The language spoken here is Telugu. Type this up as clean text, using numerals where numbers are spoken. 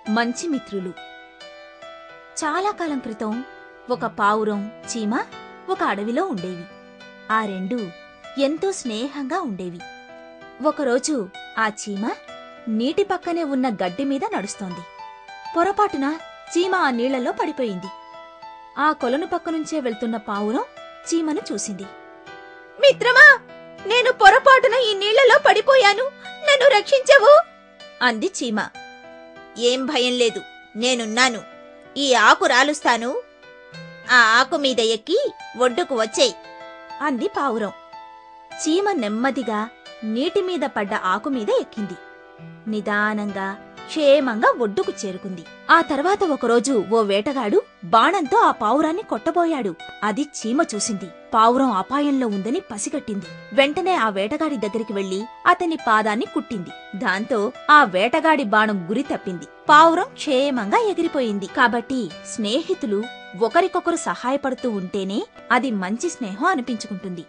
మంచి మిత్రులు. చాలా కాలం క్రితం ఒక పావురం, చీమ ఒక అడవిలో ఉండేవి. ఆ రెండూ ఎంతో స్నేహంగా ఉండేవి. ఒకరోజు ఆ చీమ నీటి పక్కనే ఉన్న గడ్డి మీద నడుస్తోంది. పొరపాటున చీమ ఆ నీళ్లలో పడిపోయింది. ఆ కొలను పక్కనుంచే వెళ్తున్న పావురం చీమను చూసింది. మిత్రమా, నేను పొరపాటున ఈ నీళ్లలో పడిపోయాను, నన్ను రక్షించవు అంది చీమ. ఏం భయం లేదు, నేనున్నాను. ఈ ఆకు రాలుస్తాను, ఆ ఆకు మీద ఎక్కి ఒడ్డుకు వచ్చేయ్ అంది పావురం. చీమ నెమ్మదిగా నీటిమీద పడ్డ ఆకుమీద ఎక్కింది. నిదానంగా క్షేమంగా ఒడ్డుకు చేరుకుంది. ఆ తర్వాత ఒకరోజు ఓ వేటగాడు బాణంతో ఆ పావురాన్ని కొట్టబోయాడు. అది చీమ చూసింది. పావురం అపాయంలో ఉందని పసిగట్టింది. వెంటనే ఆ వేటగాడి దగ్గరికి వెళ్లి అతని పాదాన్ని కుట్టింది. దాంతో ఆ వేటగాడి బాణం గురి తప్పింది. పావురం క్షేమంగా ఎగిరిపోయింది. కాబట్టి స్నేహితులు ఒకరికొకరు సహాయపడుతూ ఉంటేనే అది మంచి స్నేహం అనిపించుకుంటుంది.